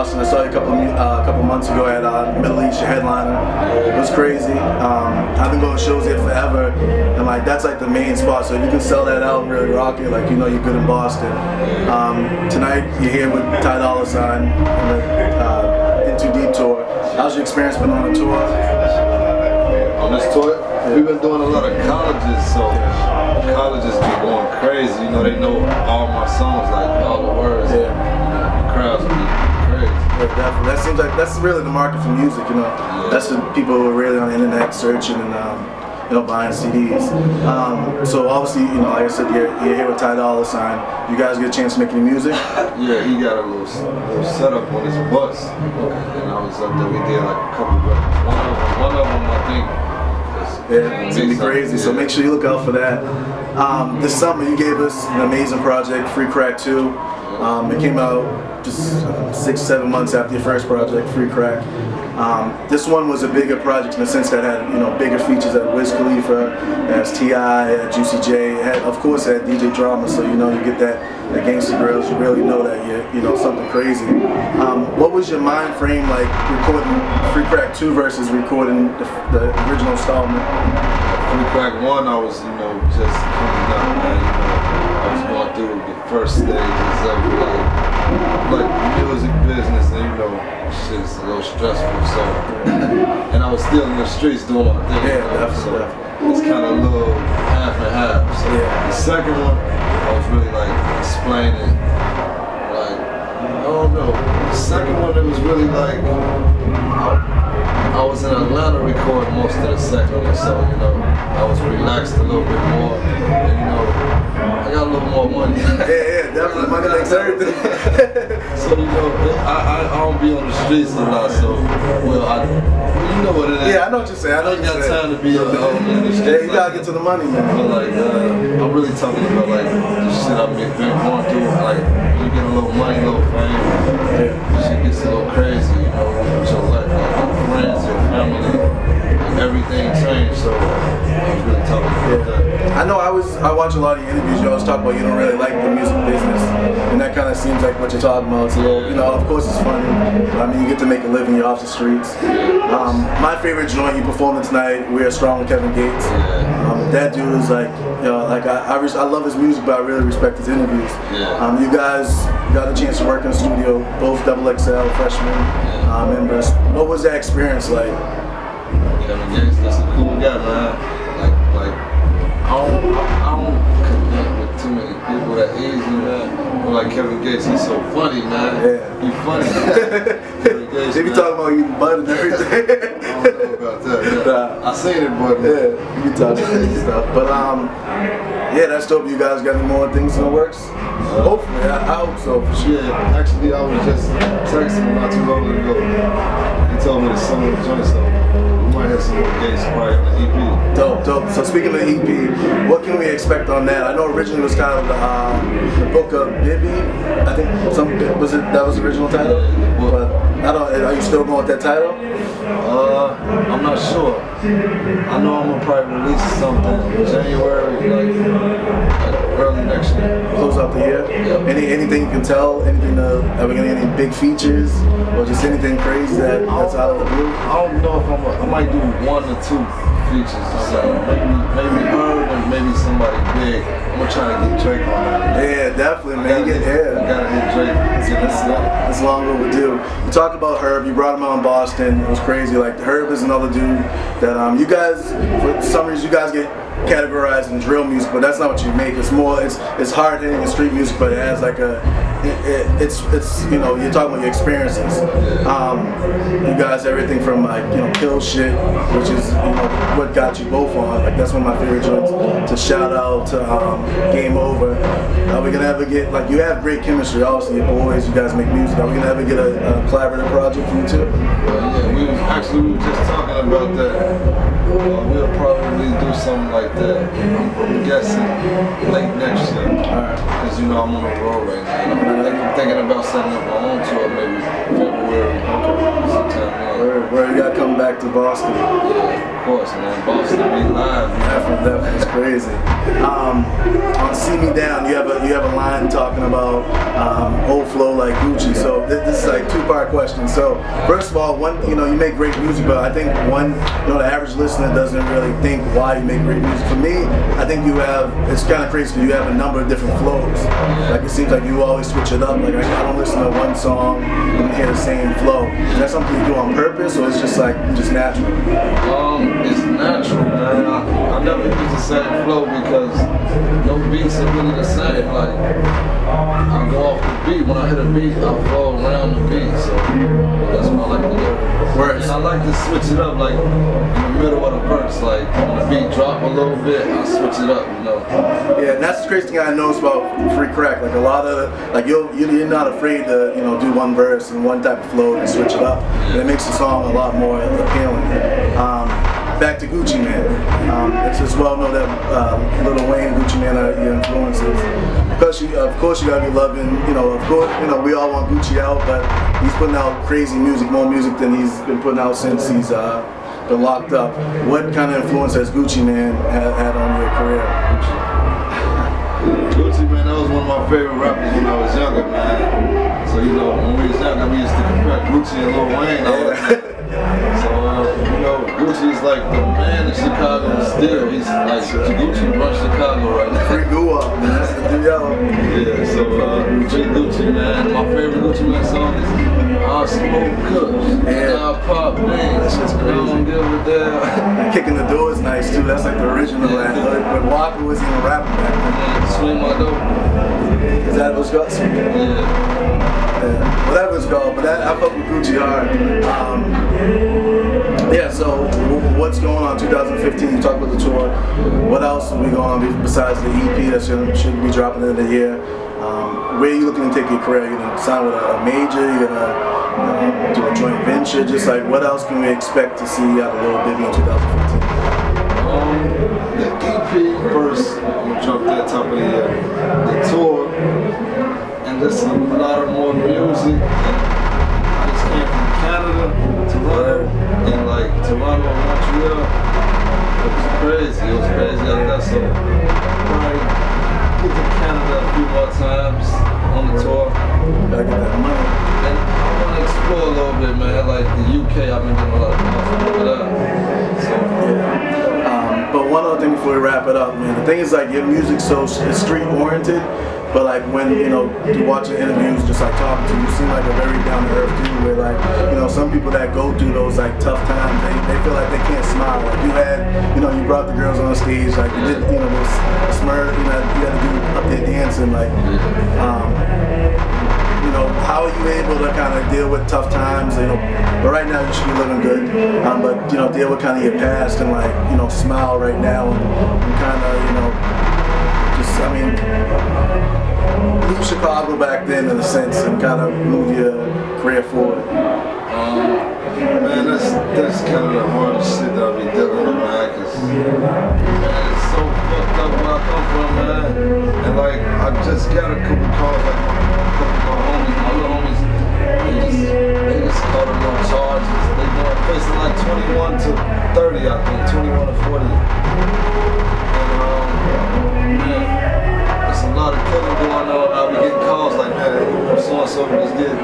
Boston. I saw you a couple months ago at Middle East, your headliner. It was crazy. I've been going to shows here forever, and like that's like the main spot. So if you can sell that out and really rock it, like you know you're good in Boston. Tonight you're here with Ty Dolla on the In Too Deep tour. How's your experience been on the tour? On this tour, we've been doing a lot of colleges, so colleges be going crazy. You know, they know all my songs, like all the words. The crowds be crazy. Yeah, definitely. That seems like that's really the market for music. You know, that's the people who are really on the internet searching and you know, buying CDs. So obviously, you know, like I said, you're here with Ty Dolla sign. You guys get a chance to make any music? Yeah, he got a little setup on his bus, and I was up there. We did like a couple of records. One of them, I think. Yeah, it's gonna be crazy. So make sure you look out for that. This summer, you gave us an amazing project, Free Crack 2. It came out just 6-7 months after your first project, Free Crack. This one was a bigger project in the sense that had, you know, bigger features at Wiz Khalifa, as T.I., at Juicy J. It had, of course, it had DJ Drama, so you know you get that Gangsta Grills. You really know that you're, you know, something crazy. What was your mind frame like recording Free Crack 2 versus recording the original installment? Free Crack 1, I was, you know, just coming up, man. You know, I was going through the first stages of like music business, and you know, shit's a little stressful. So, and I was still in the streets doing my thing. Yeah, definitely. So it's kind of a little half and half. So the second one, I was really like explaining, like, I don't know. The second one, it was really like, I was in Atlanta recording most of the second one, so you know, I was relaxed a little bit more, and you know, I got a little more money. Yeah, definitely. Money makes everything. So you know, I don't be on the streets a lot, so well, you know what it is. Yeah, I know what you're saying. I know got time to be in the streets. Yeah, you gotta get to the money, man. But like, I'm really talking about like the shit I've been going through. Like, you get a little money, a little fame, shit gets a little crazy, you know, with your life, like your friends, your family, everything changed. So I was really talking about that. I know I watch a lot of your interviews. You always talk about you don't really like the music business, and that kind of seems like what you're talking about. It's a little, you know, of course it's funny. I mean, you get to make a living. You're off the streets. My favorite joint you performed tonight, We Are Strong with Kevin Gates. That dude is like, you know, like I love his music, but I really respect his interviews. You guys got a chance to work in the studio, both XXL freshmen members. What was that experience like? Kevin Gates, that's a cool guy, man. Like I don't connect with too many people that easy, man. But like Kevin Gates, he's so funny, man. He's funny. They be talking about you butt and everything. I don't know about that. I seen it, but you be talking crazy stuff. But yeah, that's dope. You guys got any more things in the works? Hopefully, I hope so. For sure. Yeah, actually, I was just texting him not too long ago. He told me to send him a joint, so we might have some more Gates probably on the EP. Dope. So speaking of the EP, what can we expect on that? I know originally it was titled the Book of Bibby. I think that was the original title. But I don't. Are you still going with that title? I'm not sure. I know I'm gonna probably release something in January, like early next year. Close out the year. Anything you can tell? Anything? Are we gonna get any big features, or just anything crazy that's out of the blue? I don't know if I might do 1 or 2 features. So maybe Herb and maybe somebody big. I'm gonna try to get Drake on that. Yeah, definitely, man. I gotta get Drake. It's long overdue. You talked about Herb. You brought him out in Boston. It was crazy. Like Herb is another dude that you guys, for some reason, you guys get categorized in drill music, but that's not what you make. It's more, it's hard hitting and street music, but it has like it's you know, you're talking about your experiences. You guys, everything from like, you know, Kill Shit, which is, you know, what got you both on. Like that's one of my favorite joints. To Shout Out to Game Over. Are we gonna ever get, like, you have great chemistry, obviously, your boys, you guys make music. Are we gonna ever get a collaborative project from you too? Yeah, we were just talking about that. We'll probably probably do something like that. I'm guessing late next year. Because you know I'm on the road right now. I'm thinking about setting up my own tour maybe February. Sometime. Where you gotta come back to Boston. Yeah, of course, man. Boston be live. Definitely, it's crazy. On See Me Down, you have a line talking about old flow like Gucci. So this is like two-part question. So first of all, you make great music, but I think the average listener doesn't really think why you make great music. For me, I think it's kind of crazy because you have a number of different flows. Like it seems like you always switch it up. Like I don't listen to one song and hear the same flow. Is that something you do on purpose, or it's just natural? It's natural, man. I never use the same flow because no beats are really the same. Like I go off the beat. When I hit a beat, I flow around the beat. So that's what I like to do. Works. I like to switch it up, like in the middle of the verse. Like when the beat drop a little bit, I switch it up. Yeah, and that's the crazy thing I noticed about Free Crack. Like a lot of you're not afraid to do one verse and one type of flow and switch it up. And it makes the song a lot more appealing. Back to Gucci Mane. It's just well known that Lil Wayne and Gucci Mane are your influences. Of course you gotta be loving, we all want Gucci out, but he's putting out crazy music, more music than he's been putting out since he's been locked up. What kind of influence has Gucci Mane had on your career? Gucci Mane, that was one of my favorite rappers when I was younger, man. So when we was younger, we used to compare Gucci and Lil Wayne all the time. So, Gucci's like the man in Chicago still. He's like, Gucci runs Chicago right now. Free Goo-Up, man. That's the deal. Yeah, so Gucci, man. My favorite Gucci Mane song is I Smoke Kush, and I Pop Beans. That's just crazy. I don't give a damn. Kicking the Door is nice too. That's like the original. But Walker was even rapping back then. Swing My Dope. Is that what's called? Yeah. Whatever it's called, but I fuck with Gucci hard. So what's going on in 2015? You talked about the tour. What else are we going on besides the EP that should be dropping in the year? Where are you looking to take your career? You're going to sign with a major? You're going to do a joint venture? Just like what else can we expect to see out of Lil Bibby in 2015? The EP first, I'm going to drop that top of the year. The tour. And just a lot of more music. I just came from Canada, Toronto, and like Toronto and Montreal. It was crazy. I got so right. Get to Canada a few more times on the tour. Gotta get that money. And I want to explore a little bit, man. Like the UK, I've been getting a lot of calls over there. So yeah. But one other thing before we wrap it up, man. The thing is like your music's so street oriented. But like when you watching interviews, just like talking to you, seem like a very down to earth dude. Where like some people that go through those like tough times, they feel like they can't smile. Like you had, you brought the girls on stage, like you did, this smirk, you had to do up there dancing, like, how are you able to kind of deal with tough times? But right now you should be living good. But deal with kind of your past and like smile right now and kind of leave Chicago back then in a sense and kind of move your career forward. Man, that's kind of the hardest shit that I'll be dealing with, man, because it's so fucked up where I come from, man. And like, I just got a couple calls, like a couple of my little homies, they just caught them on charges. They going facing like 21 to 30, I think, 21 to 40. And man, there's a lot of killing going on. I'll be getting calls like, man, so-and-so just did,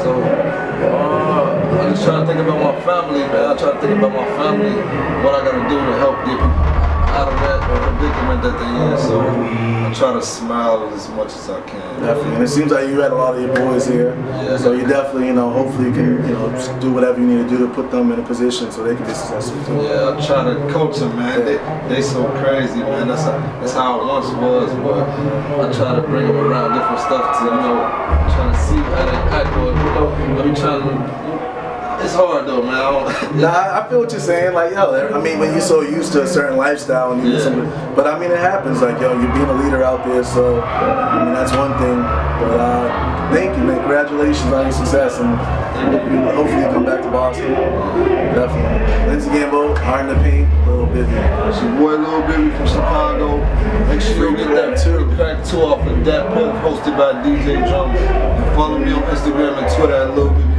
So, I just try to think about my family, man. I try to think about my family, what I gotta do to help get out of that predicament that they're in. So I try to smile as much as I can. Definitely, and it seems like you had a lot of your boys here. Yeah. So you definitely, hopefully you can, just do whatever you need to do to put them in a position so they can be successful too. Yeah, I try to coach them, man. They so crazy, man. That's how it once was, but I try to bring them around different stuff to, trying to see how they act, or I be trying to. It's hard though, man. Nah, I feel what you're saying. Like, when you're so used to a certain lifestyle, and but it happens. Like, you're being a leader out there, so that's one thing. But thank you, man. Congratulations on your success, and Hopefully you come back to Boston. Definitely. Lindsey Gamble, Heart in the Paint, Lil Bibby. It's your boy Lil Bibby from Chicago. Make sure you get that Free Crack Tour off of Dat Piff, hosted by DJ Drum. And follow me on Instagram and Twitter at Lil Bibby.